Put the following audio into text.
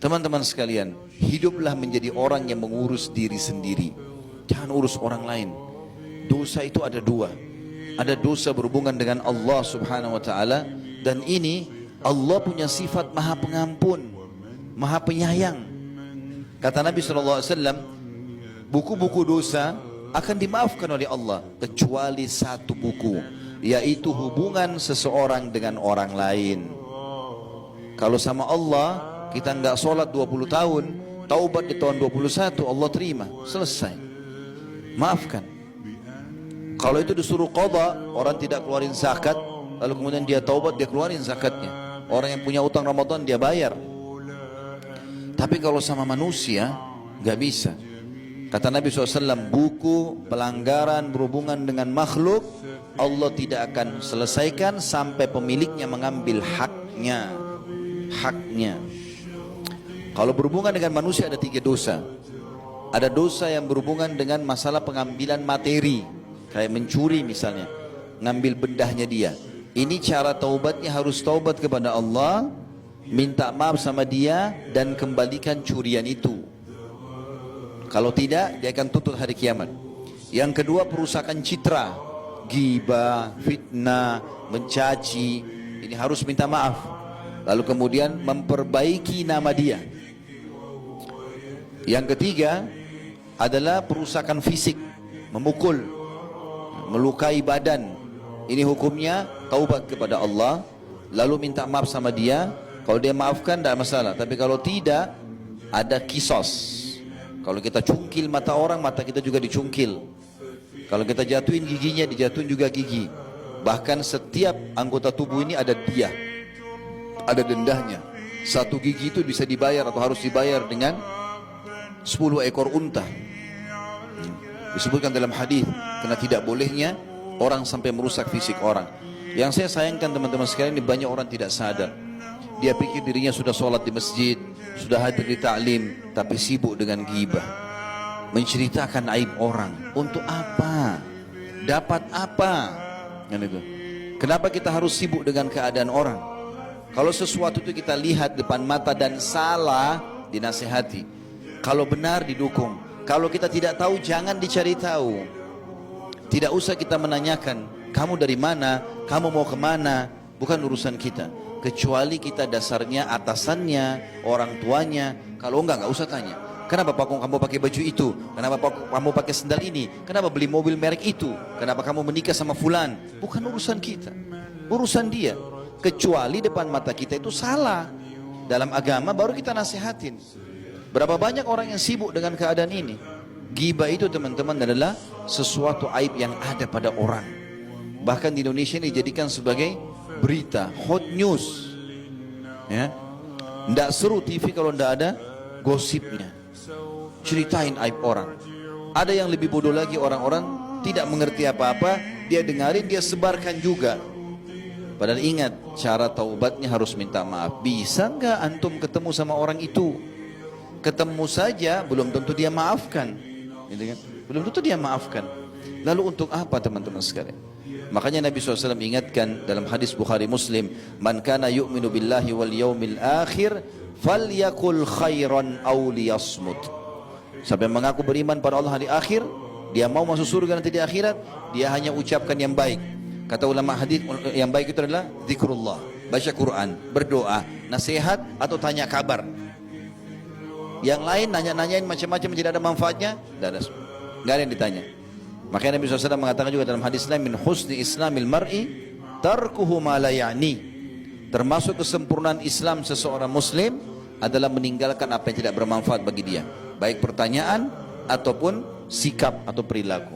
Teman-teman sekalian, hiduplah menjadi orang yang mengurus diri sendiri. Jangan urus orang lain. Dosa itu ada dua. Ada dosa berhubungan dengan Allah subhanahu wa ta'ala. Dan ini Allah punya sifat maha pengampun, maha penyayang. Kata Nabi SAW, buku-buku dosa akan dimaafkan oleh Allah kecuali satu buku, yaitu hubungan seseorang dengan orang lain. Kalau sama Allah kita nggak sholat 20 tahun, taubat di tahun 21, Allah terima, selesai, maafkan. Kalau itu disuruh qadha, orang tidak keluarin zakat, lalu kemudian dia taubat, dia keluarin zakatnya. Orang yang punya utang Ramadan dia bayar. Tapi kalau sama manusia nggak bisa. Kata Nabi SAW, buku pelanggaran berhubungan dengan makhluk Allah tidak akan selesaikan sampai pemiliknya mengambil haknya. Kalau berhubungan dengan manusia ada 3 dosa. Ada dosa yang berhubungan dengan masalah pengambilan materi, kayak mencuri misalnya, ngambil bendahnya dia. Ini cara taubatnya harus taubat kepada Allah, minta maaf sama dia dan kembalikan curian itu. Kalau tidak, dia akan tuntut hari kiamat. Yang kedua, perusakan citra, ghibah, fitnah, mencaci. Ini harus minta maaf. Lalu kemudian memperbaiki nama dia. Yang ketiga adalah perusakan fisik, memukul, melukai badan. Ini hukumnya taubat kepada Allah, lalu minta maaf sama dia. Kalau dia maafkan tidak masalah, tapi kalau tidak, ada kisos. Kalau kita cungkil mata orang, mata kita juga dicungkil. Kalau kita jatuhin giginya, dijatuhin juga gigi. Bahkan setiap anggota tubuh ini ada diyah, ada dendahnya. Satu gigi itu bisa dibayar atau harus dibayar dengan 10 ekor unta. Disebutkan dalam hadis, karena tidak bolehnya orang sampai merusak fisik orang. Yang saya sayangkan teman-teman sekalian, ini banyak orang tidak sadar. Dia pikir dirinya sudah sholat di masjid, sudah hadir di ta'lim, tapi sibuk dengan ghibah, menceritakan aib orang. Untuk apa? Dapat apa? Kenapa kita harus sibuk dengan keadaan orang? Kalau sesuatu itu kita lihat depan mata dan salah, dinasihati. Kalau benar, didukung. Kalau kita tidak tahu, jangan dicari tahu. Tidak usah kita menanyakan, kamu dari mana, kamu mau kemana. Bukan urusan kita. Kecuali kita dasarnya atasannya, orang tuanya. Kalau enggak usah tanya. Kenapa kamu pakai baju itu? Kenapa kamu pakai sendal ini? Kenapa beli mobil merek itu? Kenapa kamu menikah sama fulan? Bukan urusan kita, urusan dia. Kecuali depan mata kita itu salah. Dalam agama baru kita nasihatin. Berapa banyak orang yang sibuk dengan keadaan ini? Ghibah itu teman-teman adalah sesuatu aib yang ada pada orang. Bahkan di Indonesia ini dijadikan sebagai berita, hot news. Ya, nggak seru TV kalau nggak ada gosipnya, ceritain aib orang. Ada yang lebih bodoh lagi, orang-orang tidak mengerti apa-apa, dia dengarin, dia sebarkan juga. Padahal ingat, cara taubatnya harus minta maaf. Bisa nggak antum ketemu sama orang itu? Ketemu saja belum tentu dia maafkan, gitu kan? Belum tentu dia maafkan. Lalu untuk apa teman-teman sekalian? Makanya Nabi SAW ingatkan dalam hadis Bukhari Muslim, man kana yu'minu billahi wal yaumil akhir falyakul khairan aw liyasmut. Siapa yang mengaku beriman pada Allah hari akhir, dia mau masuk surga nanti di akhirat, dia hanya ucapkan yang baik. Kata ulama hadis, yang baik itu adalah zikrullah, baca Quran, berdoa, nasihat atau tanya kabar. Yang lain nanya-nanyain macam-macam tidak ada manfaatnya, tidak ada yang ditanya. Makanya Nabi SAW mengatakan juga dalam hadis lain, min husni islamil mar'i tarkuhu ma la ya'ni. Termasuk kesempurnaan Islam seseorang muslim adalah meninggalkan apa yang tidak bermanfaat bagi dia, baik pertanyaan ataupun sikap atau perilaku.